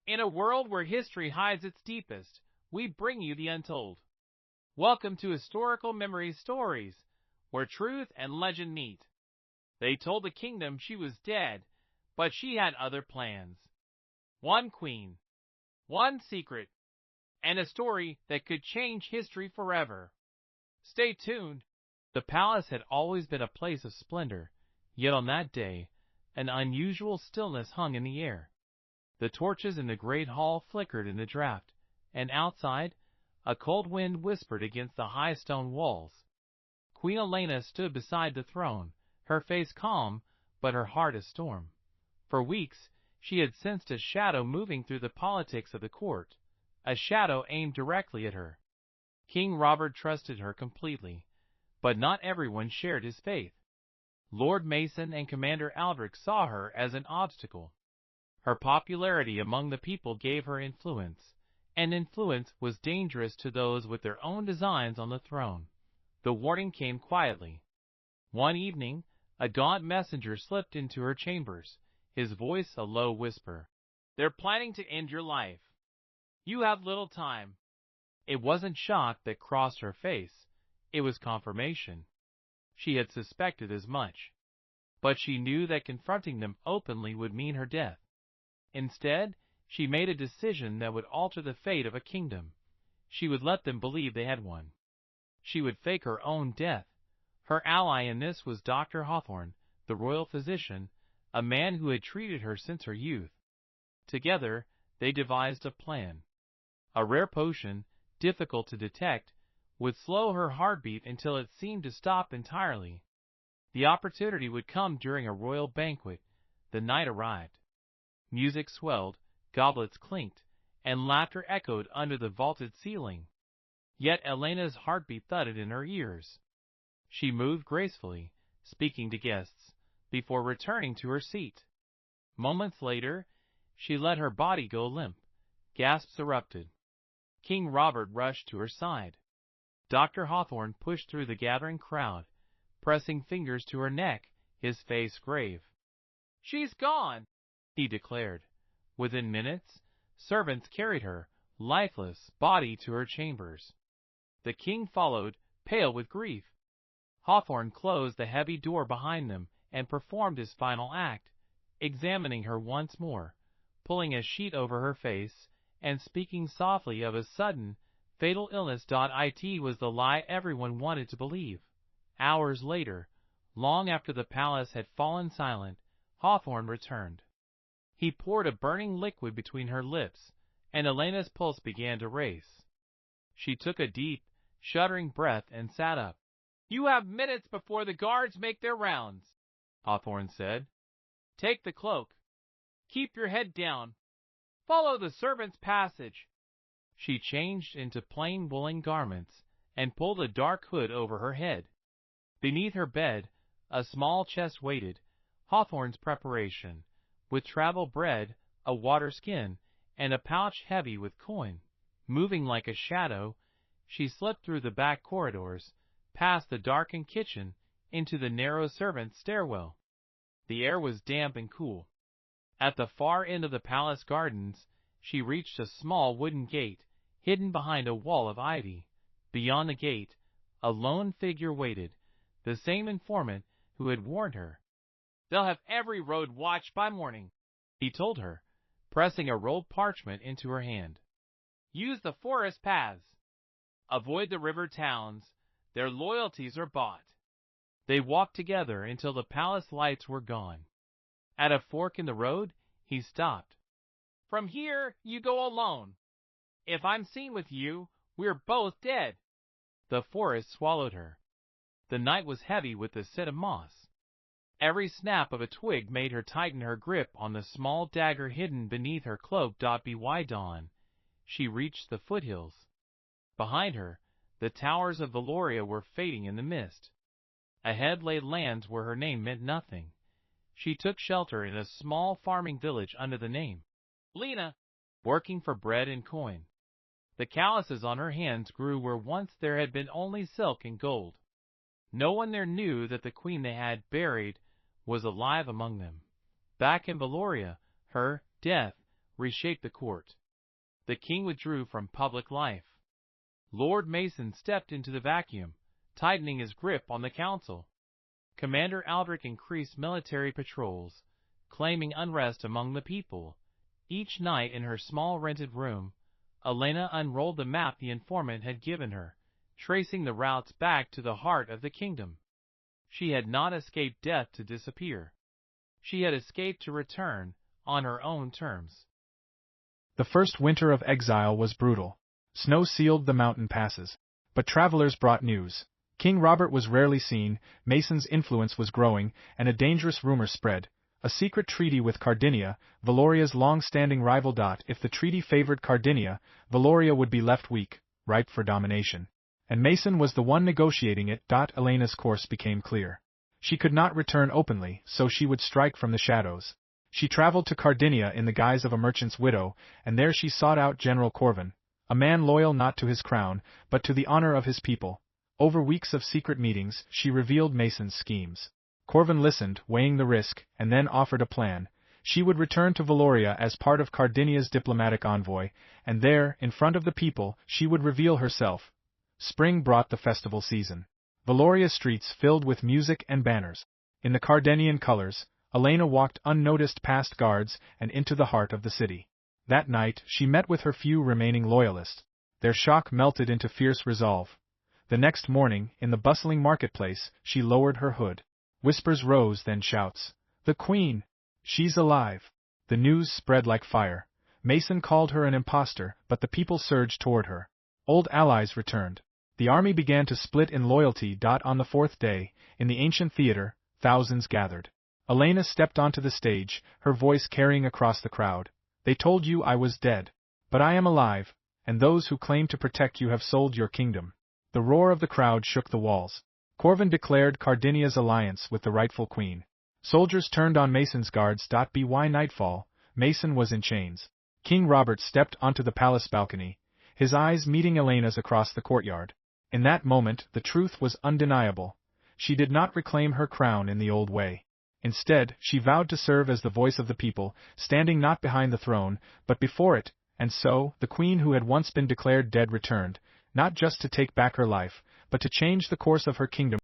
In a world where history hides its deepest, we bring you the untold. Welcome to Historical Memory Stories, where truth and legend meet. They told the kingdom she was dead, but she had other plans. One queen, one secret, and a story that could change history forever. Stay tuned. The palace had always been a place of splendor, yet on that day, an unusual stillness hung in the air. The torches in the great hall flickered in the draught, and outside, a cold wind whispered against the high stone walls. Queen Elena stood beside the throne, her face calm, but her heart a storm. For weeks, she had sensed a shadow moving through the politics of the court, a shadow aimed directly at her. King Robert trusted her completely, but not everyone shared his faith. Lord Mason and Commander Aldrich saw her as an obstacle. Her popularity among the people gave her influence, and influence was dangerous to those with their own designs on the throne. The warning came quietly. One evening, a gaunt messenger slipped into her chambers, his voice a low whisper. "They're planning to end your life. You have little time." It wasn't shock that crossed her face, it was confirmation. She had suspected as much, but she knew that confronting them openly would mean her death. Instead, she made a decision that would alter the fate of a kingdom. She would let them believe they had won. She would fake her own death. Her ally in this was Dr. Hawthorne, the royal physician, a man who had treated her since her youth. Together, they devised a plan. A rare potion, difficult to detect, would slow her heartbeat until it seemed to stop entirely. The opportunity would come during a royal banquet. The night arrived. Music swelled, goblets clinked, and laughter echoed under the vaulted ceiling. Yet Elena's heartbeat thudded in her ears. She moved gracefully, speaking to guests, before returning to her seat. Moments later, she let her body go limp. Gasps erupted. King Robert rushed to her side. Dr. Hawthorne pushed through the gathering crowd, pressing fingers to her neck, his face grave. "She's gone," he declared. Within minutes, servants carried her, lifeless, body to her chambers. The king followed, pale with grief. Hawthorne closed the heavy door behind them and performed his final act, examining her once more, pulling a sheet over her face, and speaking softly of a sudden, fatal illness. It was the lie everyone wanted to believe. Hours later, long after the palace had fallen silent, Hawthorne returned. He poured a burning liquid between her lips, and Elena's pulse began to race. She took a deep, shuddering breath and sat up. "You have minutes before the guards make their rounds," Hawthorne said. "Take the cloak. Keep your head down. Follow the servants' passage." She changed into plain woolen garments and pulled a dark hood over her head. Beneath her bed, a small chest waited, Hawthorne's preparation, with travel bread, a water skin, and a pouch heavy with coin. Moving like a shadow, she slipped through the back corridors, past the darkened kitchen, into the narrow servants' stairwell. The air was damp and cool. At the far end of the palace gardens, she reached a small wooden gate, hidden behind a wall of ivy. Beyond the gate, a lone figure waited, the same informant who had warned her. "They'll have every road watched by morning," he told her, pressing a rolled parchment into her hand. "Use the forest paths. Avoid the river towns. Their loyalties are bought." They walked together until the palace lights were gone. At a fork in the road, he stopped. "From here, you go alone. If I'm seen with you, we're both dead." The forest swallowed her. The night was heavy with the scent of moss. Every snap of a twig made her tighten her grip on the small dagger hidden beneath her cloak. By dawn, she reached the foothills. Behind her, the towers of Valoria were fading in the mist. Ahead lay lands where her name meant nothing. She took shelter in a small farming village under the name Lena, working for bread and coin. The calluses on her hands grew where once there had been only silk and gold. No one there knew that the queen they had buried was alive among them. Back in Valoria, her death reshaped the court. The king withdrew from public life. Lord Mason stepped into the vacuum, tightening his grip on the council. Commander Aldrich increased military patrols, claiming unrest among the people. Each night in her small rented room, Elena unrolled the map the informant had given her, tracing the routes back to the heart of the kingdom. She had not escaped death to disappear. She had escaped to return, on her own terms. The first winter of exile was brutal. Snow sealed the mountain passes. But travelers brought news. King Robert was rarely seen, Mason's influence was growing, and a dangerous rumor spread. A secret treaty with Cardinia, Valoria's long-standing rival. If the treaty favored Cardinia, Valoria would be left weak, ripe for domination. And Mason was the one negotiating it. Elena's course became clear. She could not return openly, so she would strike from the shadows. She traveled to Cardinia in the guise of a merchant's widow, and there she sought out General Corvin, a man loyal not to his crown, but to the honor of his people. Over weeks of secret meetings, she revealed Mason's schemes. Corvin listened, weighing the risk, and then offered a plan. She would return to Valoria as part of Cardinia's diplomatic envoy, and there, in front of the people, she would reveal herself. Spring brought the festival season. Valoria streets filled with music and banners. In the Cardinian colors, Elena walked unnoticed past guards and into the heart of the city. That night, she met with her few remaining loyalists. Their shock melted into fierce resolve. The next morning, in the bustling marketplace, she lowered her hood. Whispers rose, then shouts. "The Queen! She's alive!" The news spread like fire. Mason called her an impostor, but the people surged toward her. Old allies returned. The army began to split in loyalty. On the fourth day, in the ancient theater, thousands gathered. Elena stepped onto the stage, her voice carrying across the crowd. "They told you I was dead. But I am alive, and those who claim to protect you have sold your kingdom." The roar of the crowd shook the walls. Corvin declared Cardinia's alliance with the rightful queen. Soldiers turned on Mason's guards. By nightfall, Mason was in chains. King Robert stepped onto the palace balcony, his eyes meeting Elena's across the courtyard. In that moment, the truth was undeniable. She did not reclaim her crown in the old way. Instead, she vowed to serve as the voice of the people, standing not behind the throne, but before it, and so, the queen who had once been declared dead returned, not just to take back her life, but to change the course of her kingdom.